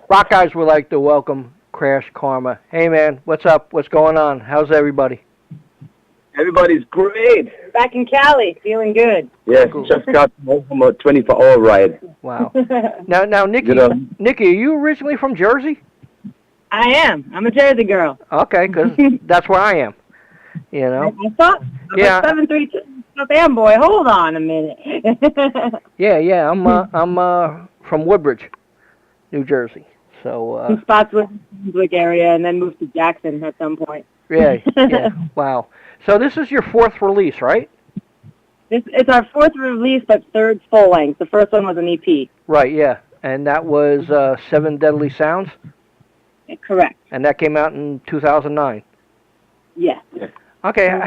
Rock guys would like to welcome Krashkarma. Hey man, what's up? What's going on? How's everybody? Everybody's great. Back in Cali, feeling good. Yes, cool. Just got home from a 24-hour ride. Wow. Now, Niki, are you originally from Jersey? I am. I'm a Jersey girl. Okay, because that's where I am. You know. I thought. Yeah. 732 South boy. Hold on a minute. yeah. I'm from Woodbridge, New Jersey. So. Spotswood area, and then moved to Jackson at some point. Yeah. Wow. So this is your fourth release, right? It's our fourth release, but third full length. The first one was an EP. Right. Yeah, and that was Seven Deadly Sounds. Correct. And that came out in 2009. Yeah. Okay.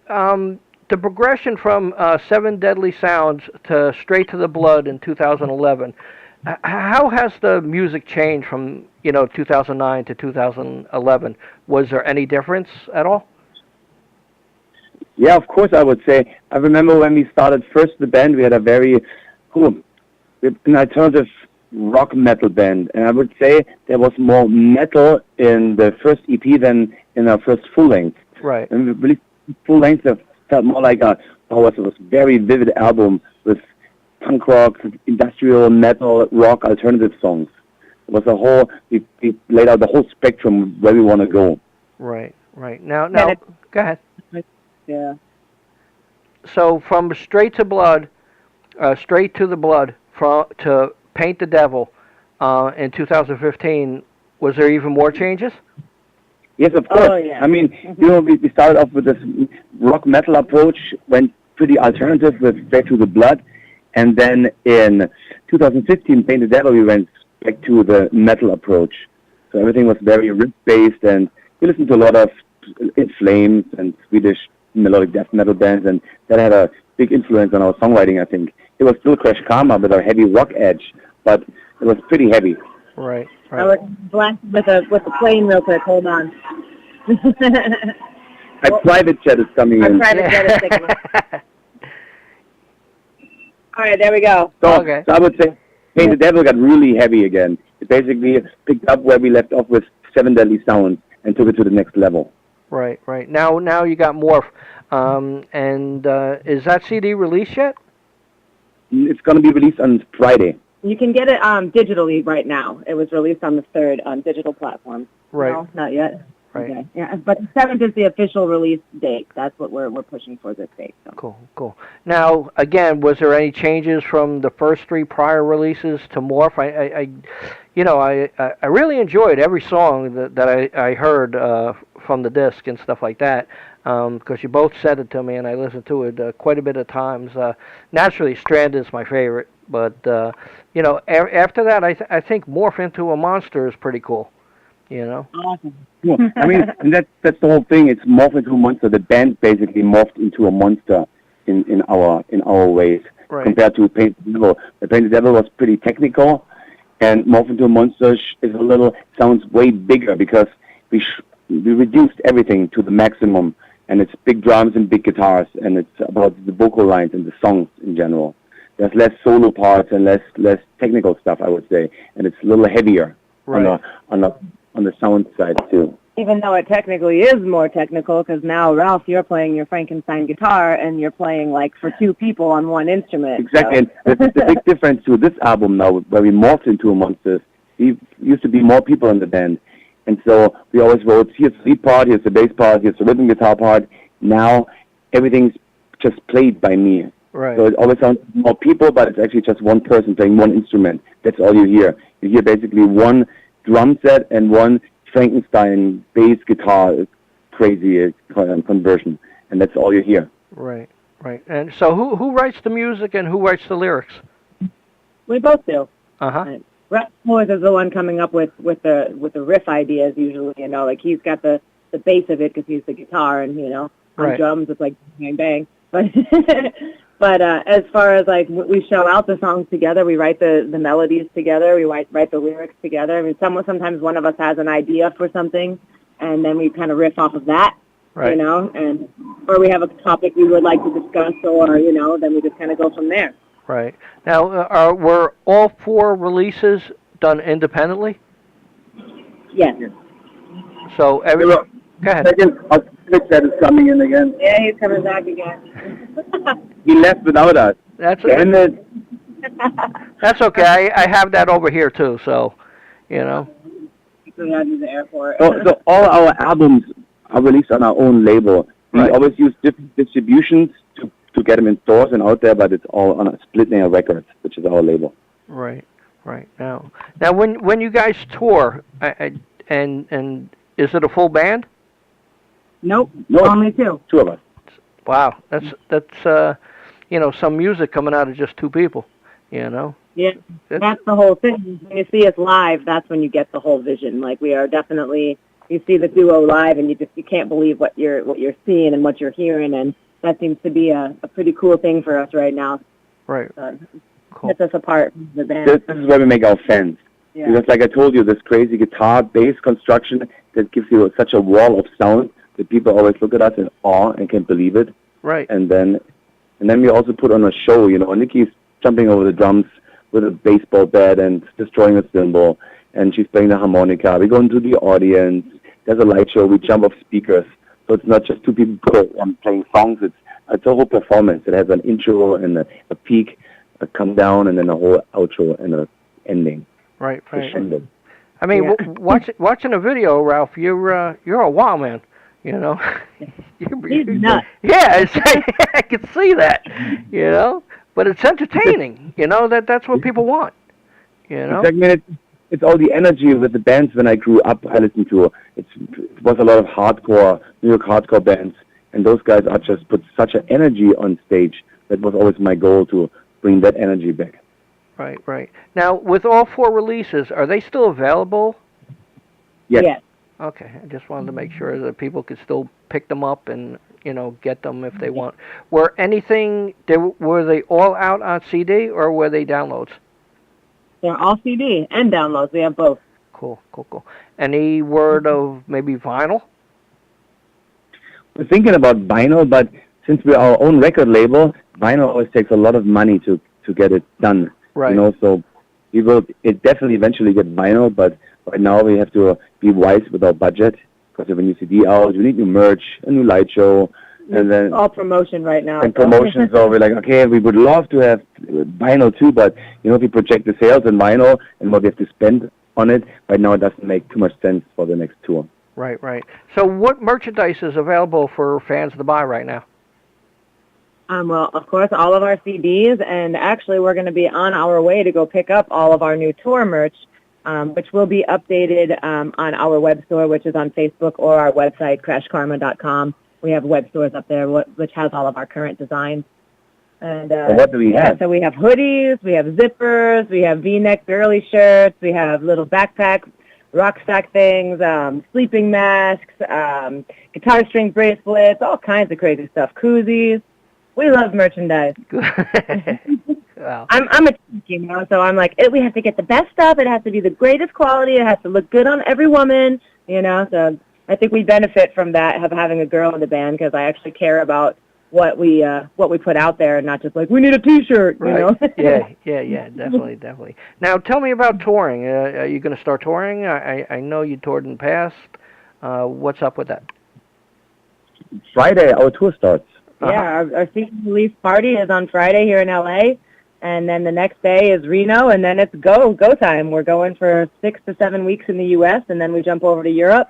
The progression from Seven Deadly Sounds to Straight to the Blood in 2011. How has the music changed from 2009 to 2011? Was there any difference at all? Yeah, of course I would say. I remember when we started first the band, we had a very an alternative rock metal band, and I would say there was more metal in the first EP than in our first full length. Right. And we released full length, it felt more like it was a very vivid album with punk rock, industrial metal, rock, alternative songs. It was a whole. We laid out the whole spectrum where we want to go. Right. Now, go ahead. Yeah. So from Straight to Blood, Straight to the Blood, to Paint the Devil, in 2015, was there even more changes? Yes, of course. Oh, yeah. I mean, we started off with this rock metal approach, went pretty alternative with Straight to the Blood, and then in 2015, Paint the Devil, we went back to the metal approach. So everything was very riff-based, and we listened to a lot of In Flames and Swedish melodic death metal bands, and that had a big influence on our songwriting, I think. It was still Krashkarma with a heavy rock edge, but it was pretty heavy. Right. I was blasted with the plane real quick. Hold on. My private jet is coming in. Private jet is taking All right, there we go. So I would say Paint the Devil got really heavy again. It basically picked up where we left off with Seven Deadly Sounds and took it to the next level. Right. Now you got Morph. And is that CD released yet? It's going to be released on Friday. You can get it digitally right now. It was released on the 3rd on digital platforms. Right. No, not yet. Right. Okay. Yeah, but the 7th is the official release date. That's what we're pushing for this date. So. Cool. Now, again, was there any changes from the first 3 prior releases to Morph? I really enjoyed every song that I heard from the disc and stuff like that, because you both said it to me, and I listened to it quite a bit of times. Naturally, Stranded is my favorite, but after that, I think Morph into a Monster is pretty cool. Awesome. Cool. I mean, and that's the whole thing. It's Morph into a Monster. The band basically morphed into a monster in our ways, compared to Paint the Devil. The Paint the Devil was pretty technical, and Morph into a Monster sounds way bigger because we reduced everything to the maximum, and it's big drums and big guitars, and it's about the vocal lines and the songs in general. There's less solo parts and less technical stuff, I would say, and it's a little heavier on the sound side too. Even though it technically is more technical, because now, Ralph, you're playing your Frankenstein guitar, and you're playing like for 2 people on one instrument. Exactly, so. And the big difference to this album now, where we morphed into a monster, we used to be more people in the band. And so we always wrote, here's the lead part, here's the bass part, here's the rhythm guitar part. Now everything's just played by me. Right. So it always sounds more people, but it's actually just one person playing one instrument. That's all you hear. You hear basically one drum set and one Frankenstein bass guitar crazy conversion. And that's all you hear. Right. And so who writes the music and who writes the lyrics? We both do. Uh-huh. Ralph is the one coming up with the riff ideas usually, like he's got the bass of it because he's the guitar, and on drums it's like bang bang. But as far as like we show out the songs together, we write the melodies together, we write the lyrics together. I mean, sometimes one of us has an idea for something, and then we kind of riff off of that, right. and or we have a topic we would like to discuss, or then we just kind of go from there. Right. Now, were all 4 releases done independently? Yes. So every. Go ahead. Second, that is coming in again. Yeah, he's coming back again. He left without us. Damn it. That's okay. I have that over here too. So, you know. So the airport. So all our albums are released on our own label. We always use different distributions to get them in stores and out there, but it's all on a Split Nail Records, which is our label. Right. Now when you guys tour, and is it a full band? Nope. No, only two. Two of us. Wow, that's some music coming out of just two people, you know. Yeah, that's the whole thing. When you see us live, that's when you get the whole vision. Like, we are definitely, you see the duo live, and you can't believe what you're seeing and what you're hearing, and that seems to be a pretty cool thing for us right now. Right. Cool. Sets us apart from the band. This is where we make our fans. Yeah. Because, like I told you, this crazy guitar bass construction that gives you such a wall of sound that people always look at us in awe and can't believe it. Right. And then we also put on a show. You know, Niki's jumping over the drums with a baseball bat and destroying a cymbal, and she's playing the harmonica. We go into the audience. There's a light show. We jump off speakers. So it's not just two people playing songs. It's a whole performance. It has an intro and a peak, a come down, and then a whole outro and a ending. Right. I mean, watching a video, Ralph, you're a wow man. You know. He's nuts. Yeah, I can see that. You know. But it's entertaining, you know, that's what people want, you know? It's all the energy with the bands when I grew up I listened to. It was a lot of hardcore, New York hardcore bands, and those guys are just put such an energy on stage. That was always my goal, to bring that energy back. Right. Now, with all four releases, are they still available? Yes. Okay, I just wanted to make sure that people could still pick them up and, you know, get them if they want. Were they all out on CD, or were they downloads? They're all CD and downloads. We have both. Cool. Any word of maybe vinyl? We're thinking about vinyl, but since we're our own record label, vinyl always takes a lot of money to get it done. Right. You know, so we will definitely eventually get vinyl, but right now we have to be wise with our budget, because if a new CD out, we need new merch, a new light show, and then all promotion right now. And promotions, so we're like, okay, we would love to have vinyl too, but you know, if we project the sales in vinyl and what we have to spend on it, right now it doesn't make too much sense for the next tour. Right. So what merchandise is available for fans to buy right now? Well, of course, all of our CDs, and actually we're going to be on our way to go pick up all of our new tour merch, which will be updated on our web store, which is on Facebook, or our website, Krashkarma.com. We have web stores up there, which has all of our current designs. And what do we have? So we have hoodies, we have zippers, we have V-neck girly shirts, we have little backpack, rucksack things, sleeping masks, guitar string bracelets, all kinds of crazy stuff, koozies. We love merchandise. Wow. I'm a geek, you know, so I'm like, we have to get the best stuff. It has to be the greatest quality. It has to look good on every woman, you know. So I think we benefit from that, of having a girl in the band, because I actually care about what we put out there, and not just like, we need a T-shirt, you know. Yeah, definitely. Now, tell me about touring. Are you going to start touring? I know you toured in the past. What's up with that? Friday, our tour starts. Yeah, our season release party is on Friday here in LA, and then the next day is Reno, and then it's go time. We're going for 6 to 7 weeks in the U.S., and then we jump over to Europe,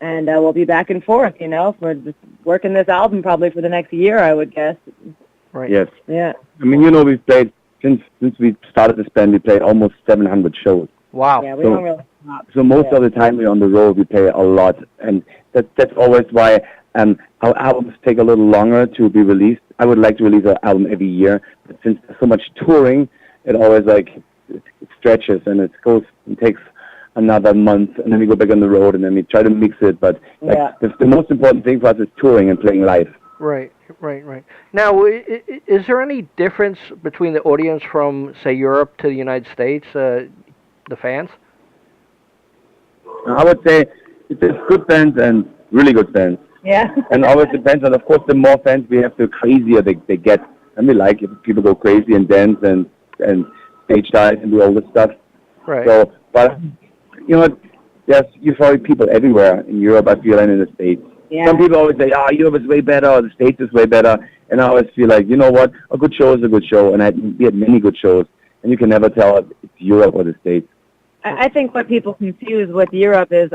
and we'll be back and forth, you know. We're just working this album probably for the next year, I would guess. Right. Yes. Yeah. I mean, you know, we've played, since we started this band, we played almost 700 shows. Wow. Yeah, we don't really stop. So most of the time we're on the road, we play a lot, and that's always why our albums take a little longer to be released. I would like to release an album every year, but since there's so much touring, it always it stretches, and it takes another month, and then we go back on the road, and then we try to mix it. But the most important thing for us is touring and playing live. Right. Now, is there any difference between the audience from, say, Europe to the United States, the fans? I would say it's good bands and really good bands. Yeah. And always depends on, of course, the more fans we have, the crazier they get. And we like if people go crazy and dance and stage dive and do all this stuff. Right. So, but, you know, you find people everywhere in Europe, I feel, and in the States. Yeah. Some people always say, Europe is way better, or the States is way better. And I always feel like, you know what, a good show is a good show. And we had many good shows. And you can never tell if it's Europe or the States. I think what people confuse with Europe is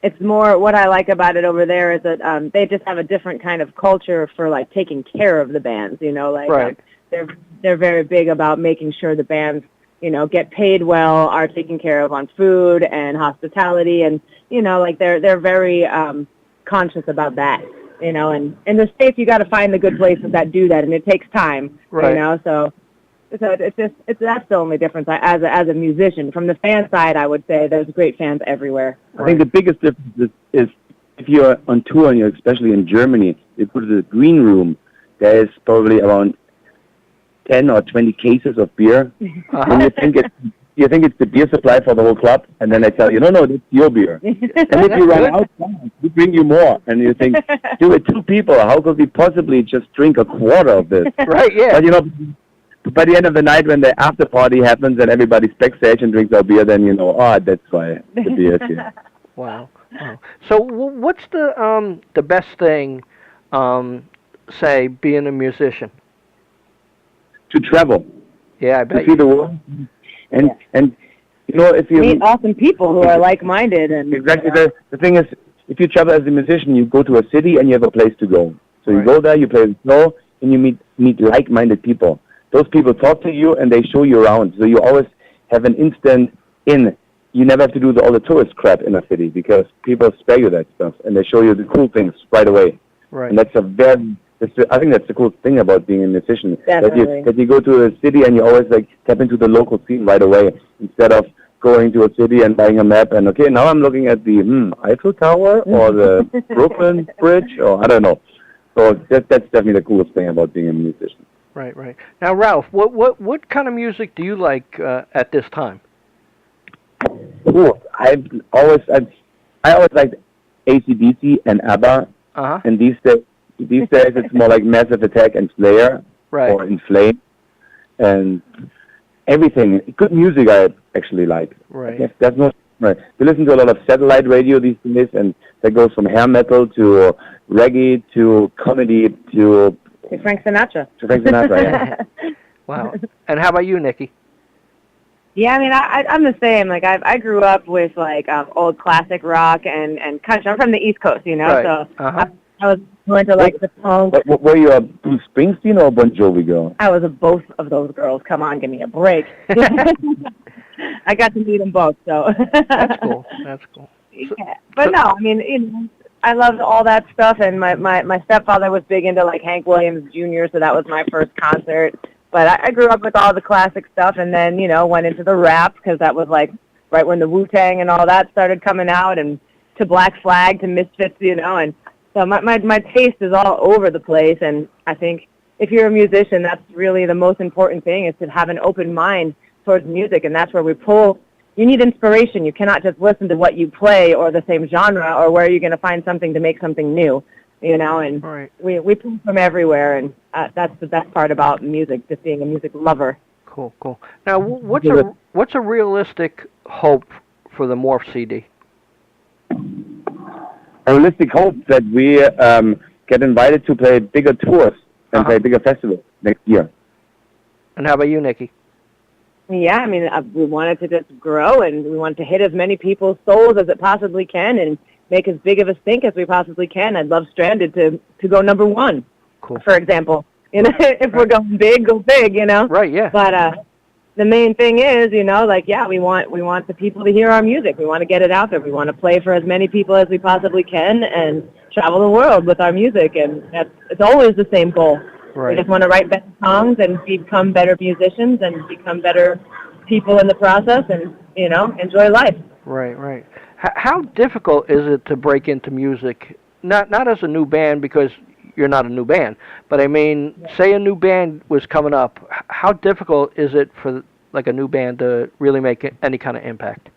it's more, what I like about it over there is that they just have a different kind of culture for, like, taking care of the bands, you know. Like, right. They're very big about making sure the bands, you know, get paid well, are taken care of on food and hospitality. And, you know, like, they're very conscious about that, you know. And in the States, you got to find the good places that do that, and it takes time, right. You know. So that's the only difference as a musician. From the fan side, I would say there's great fans everywhere. I think the biggest difference is if you're on tour, and you're especially in Germany, you go to the green room, there is probably around 10 or 20 cases of beer, and you think it's the beer supply for the whole club, and then they tell you, no, that's your beer. And if you run out, we bring you more, and you think, dude, 2 people, how could we possibly just drink a quarter of this? Right, yeah. But, you know, by the end of the night, when the after party happens and everybody's backstage and drinks our beer, then you know, that's why the beer is here. Wow. So what's the best thing, say, being a musician? To travel. Yeah, I bet. To see the world. And you know, if you meet awesome people who are like-minded. And exactly. The thing is, if you travel as a musician, you go to a city and you have a place to go. So you go there, you play the show, and you meet like-minded people. Those people talk to you and they show you around. So you always have an instant in. You never have to do all the tourist crap in a city because people spare you that stuff and they show you the cool things right away. Right. And that's I think that's the cool thing about being a musician. Definitely. That you go to a city and you always like tap into the local scene right away instead of going to a city and buying a map and okay, now I'm looking at the Eiffel Tower or the Brooklyn Bridge or I don't know. So that's definitely the coolest thing about being a musician. Right. Now, Ralph, what kind of music do you like at this time? Ooh, I always liked AC/DC and ABBA. And these days it's more like Massive Attack and Slayer, or In Flames, and everything. Good music I actually like. Right. There's no right. We listen to a lot of satellite radio these days, and that goes from hair metal to reggae to comedy to Frank Sinatra. Yeah. Wow. And how about you, Niki? Yeah, I mean, I'm the same. Like, I grew up with, like, old classic rock and country. I'm from the East Coast, you know, so I was into, like, the punk. Were you a Bruce Springsteen or a Bon Jovi girl? I was both of those girls. Come on, give me a break. I got to meet them both, so. That's cool. Yeah. But no, I mean, you know, I loved all that stuff, and my stepfather was big into, like, Hank Williams Jr., so that was my first concert. But I grew up with all the classic stuff and then, you know, went into the rap because that was, like, right when the Wu-Tang and all that started coming out and to Black Flag to Misfits, you know. And so my taste is all over the place. And I think if you're a musician, that's really the most important thing is to have an open mind towards music. And that's where we pull. You need inspiration. You cannot just listen to what you play or the same genre or where you're going to find something to make something new. You know, and we pull from everywhere, and that's the best part about music, just being a music lover. Cool. Now, what's a realistic hope for the Morph CD? A realistic hope that we get invited to play bigger tours and play bigger festivals next year. And how about you, Niki? Yeah, I mean, we wanted to just grow, and we wanted to hit as many people's souls as it possibly can, and make as big of a stink as we possibly can. I'd love Stranded to go number 1, for example. You know, if we're going big, go big, you know. Right, yeah. But the main thing is, you know, like, yeah, we want the people to hear our music. We want to get it out there. We want to play for as many people as we possibly can and travel the world with our music. And it's always the same goal. Right. We just want to write better songs and become better musicians and become better people in the process and, you know, enjoy life. Right. How difficult is it to break into music? Not as a new band because you're not a new band, but I mean, say a new band was coming up. How difficult is it for like a new band to really make any kind of impact?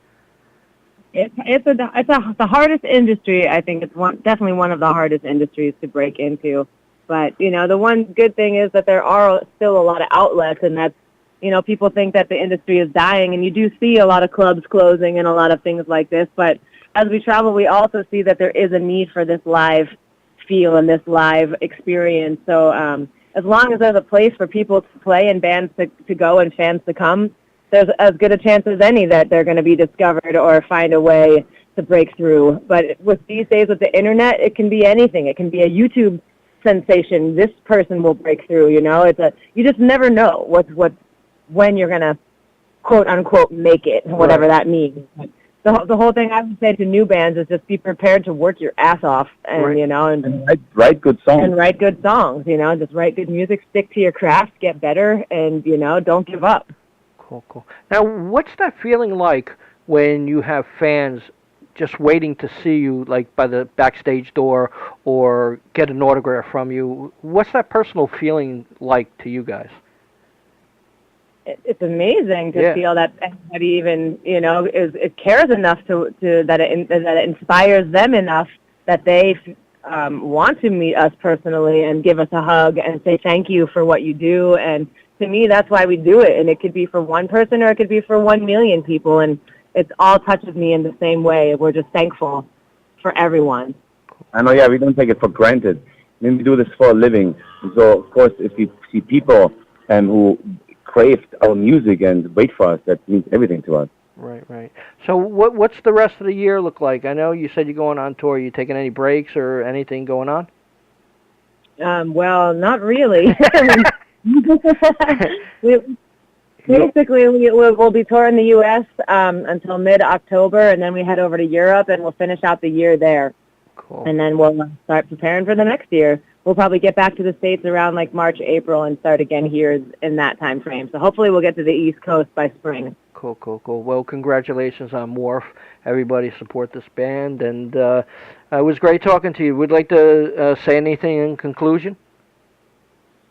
It's the hardest industry. I think it's definitely one of the hardest industries to break into. But you know, the one good thing is that there are still a lot of outlets, and that's, you know, people think that the industry is dying, and you do see a lot of clubs closing and a lot of things like this. But as we travel, we also see that there is a need for this live feel and this live experience. So as long as there's a place for people to play and bands to go and fans to come, there's as good a chance as any that they're going to be discovered or find a way to break through. But with these days with the internet, it can be anything. It can be a YouTube sensation. This person will break through. You know, you just never know when you're going to quote unquote make it, whatever that means. The whole thing I would say to new bands is just be prepared to work your ass off and you know and write good songs. And write good songs, you know, just write good music, stick to your craft, get better, and you know, don't give up. Cool. Now, what's that feeling like when you have fans just waiting to see you, like by the backstage door, or get an autograph from you? What's that personal feeling like to you guys? It's amazing to feel that anybody even, you know, it cares enough that it inspires them enough that they want to meet us personally and give us a hug and say thank you for what you do. And to me, that's why we do it. And it could be for one person or it could be for 1 million people. And it all touches me in the same way. We're just thankful for everyone. I know, we don't take it for granted. I mean, we do this for a living. So, of course, if we see people who crave our music and wait for us, that means everything to us. Right. So what's the rest of the year look like? I know you said you're going on tour. Are you taking any breaks or anything going on? Well, not really. Basically, we'll be touring the U.S. Until mid-October, and then we head over to Europe, and we'll finish out the year there. Cool. And then we'll start preparing for the next year. We'll probably get back to the States around like March, April, and start again here in that time frame. So hopefully we'll get to the East Coast by spring. Cool. Well, congratulations on Morph. Everybody support this band, and it was great talking to you. Would you like to say anything in conclusion?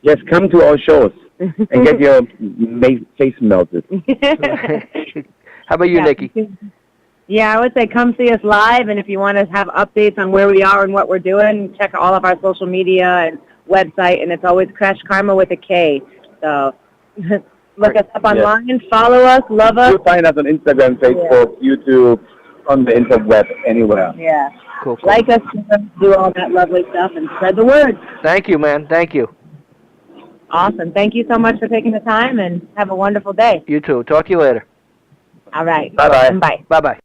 Yes, come to our shows and get your face melted. How about you, Niki? Yeah, I would say come see us live, and if you want to have updates on where we are and what we're doing, check all of our social media and website, and it's always Krashkarma with a K. So look us up online, follow us, love us. You'll find us on Instagram, Facebook, YouTube, on the interweb, anywhere. Yeah. Cool. Like us, do all that lovely stuff, and spread the word. Thank you, man. Thank you. Awesome. Thank you so much for taking the time, and have a wonderful day. You too. Talk to you later. All right. Bye-bye. Bye. Bye-bye.